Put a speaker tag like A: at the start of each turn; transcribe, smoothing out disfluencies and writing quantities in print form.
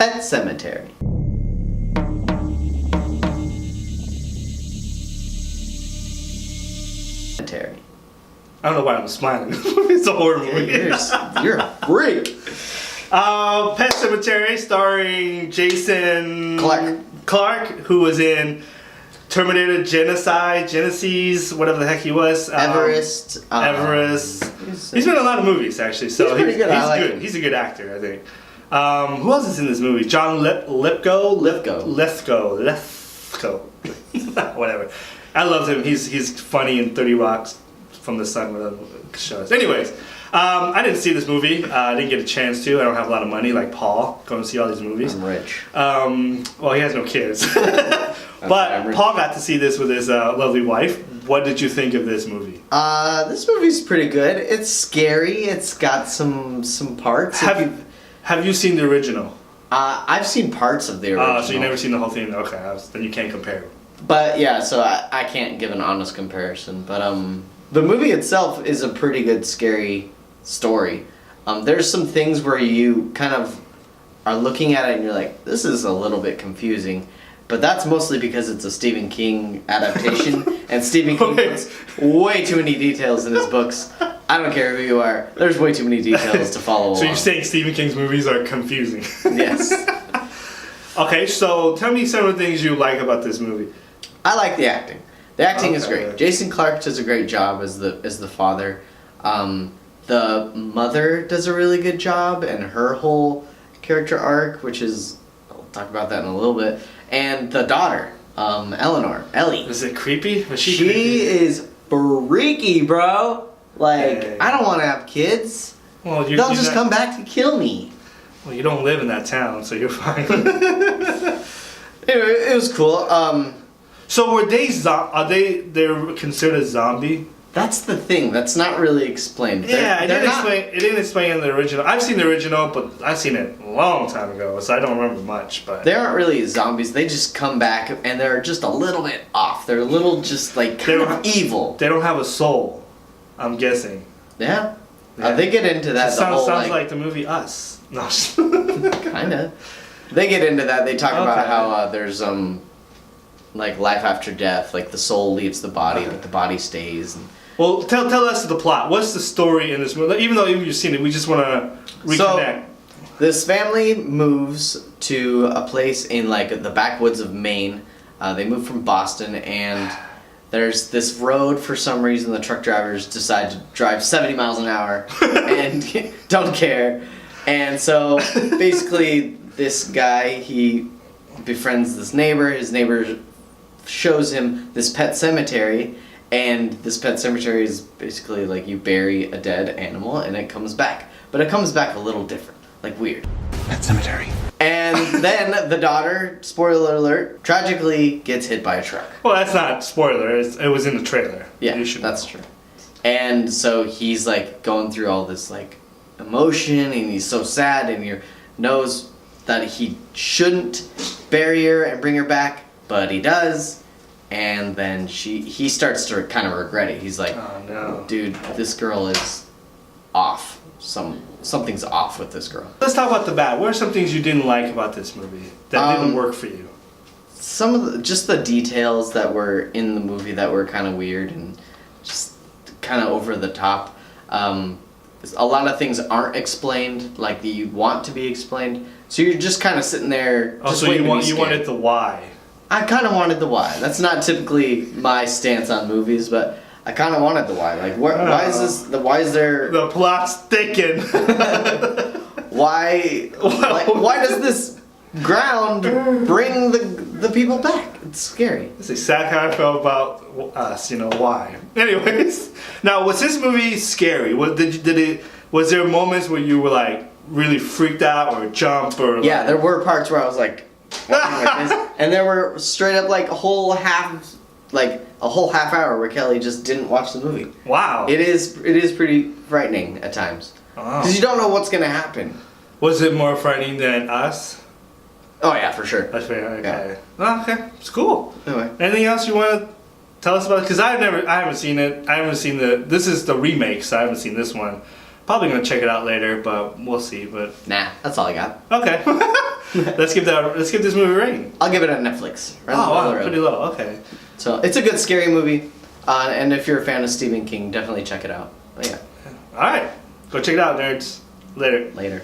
A: Pet Sematary. Sematary.
B: I don't know why I'm smiling. It's a horror movie.
A: You're a freak.
B: Pet Sematary, starring Jason Clark, who was in Terminator Genesis, whatever the heck he was.
A: Everest.
B: He's been in a lot of movies, actually. So
A: he's pretty good.
B: He's good. He's a good actor, I think. Who else is in this movie? John Lithgow. Whatever. I love him. He's funny in 30 Rocks from the Sun shows. Anyways, I didn't see this movie. I didn't get a chance to. I don't have a lot of money like Paul going to see all these movies.
A: I'm rich.
B: Well, he has no kids. But Paul got to see this with his lovely wife. What did you think of this movie?
A: This movie's pretty good. It's scary. It's got some parts.
B: Have you seen the original?
A: I've seen parts of the original.
B: So you've never seen the whole thing? Okay, then you can't compare.
A: But yeah, so I can't give an honest comparison. But the movie itself is a pretty good scary story. There's some things where you kind of are looking at it and you're like, this is a little bit confusing. But that's mostly because it's a Stephen King adaptation, and Stephen King puts way too many details in his books. I don't care who you are. There's way too many details to follow along.
B: So you're saying Stephen King's movies are confusing?
A: Yes.
B: Okay, so tell me some of the things you like about this movie.
A: I like the acting. The acting is great. Jason Clarke does a great job as the father. The mother does a really good job, and her whole character arc, which is, I'll talk about that in a little bit. And the daughter, Ellie.
B: Is it creepy?
A: She is freaky, bro. Like, hey. I don't want to have kids. Well, they'll just come back to kill me.
B: Well, you don't live in that town, so you're fine.
A: Anyway, it was cool.
B: So were they're considered a zombie?
A: That's the thing. That's not really explained.
B: It didn't explain in the original. I've seen the original, but I've seen it a long time ago, so I don't remember much. But
A: they aren't really zombies. They just come back, and they're just a little bit off. They're a little just like kind of evil.
B: They don't have a soul, I'm guessing.
A: Yeah. They get into that.
B: Sounds like the movie Us. No.
A: Kinda. They get into that. They talk about how there's like life after death. Like the soul leaves the body, but the body stays.
B: Well, tell us the plot. What's the story in this movie? Even though you've seen it, we just want to reconnect.
A: So, this family moves to a place in like the backwoods of Maine. They move from Boston, and there's this road. For some reason, the truck drivers decide to drive 70 miles an hour and don't care. And so, basically, this guy, he befriends this neighbor. His neighbor shows him this pet cemetery. And this pet cemetery is basically like you bury a dead animal and it comes back. But it comes back a little different, like weird.
B: Pet cemetery.
A: And then the daughter, spoiler alert, tragically gets hit by a truck.
B: Well, that's not spoiler. It was in the trailer.
A: Yeah, that's true. And so he's like going through all this like emotion, and he's so sad, and he knows that he shouldn't bury her and bring her back, but he does. And then he starts to kind of regret it. He's like,
B: oh, no.
A: Dude, this girl is off. Something's off with this girl.
B: Let's talk about the bad. What are some things you didn't like about this movie that didn't work for you?
A: Some of just the details that were in the movie that were kind of weird and just kind of over the top. A lot of things aren't explained like you want to be explained. So you're just kind of sitting there.
B: So you wanted the why.
A: I kind of wanted the why. That's not typically my stance on movies, but I kind of wanted the why. Like, why is this? Why is there?
B: The plot's thickened.
A: Why does this ground bring the people back? It's scary.
B: That's exactly how I felt about us. Why? Anyways, now was this movie scary? Was there moments where you were like really freaked out or jump or?
A: Yeah, there were parts where I was like. Like this. And there were straight up like a whole half hour where Kelly just didn't watch the movie.
B: Wow.
A: It is pretty frightening at times. Because you don't know what's gonna happen.
B: Was it more frightening than Us?
A: Oh yeah, for sure.
B: That's fair. Okay. Yeah. Okay, it's cool.
A: Anyway,
B: anything else you want to tell us about it? Because I haven't seen it. I haven't seen this is the remake, so I haven't seen this one. Probably gonna check it out later, but we'll see. But
A: nah, that's all I got.
B: Okay. Let's give this movie a rating.
A: I'll give it a Netflix. Right
B: Oh
A: on the
B: wow,
A: road.
B: pretty low. Okay.
A: So it's a good scary movie, and if you're a fan of Stephen King, definitely check it out. Oh, yeah.
B: All right, go check it out, nerds. Later.
A: Later.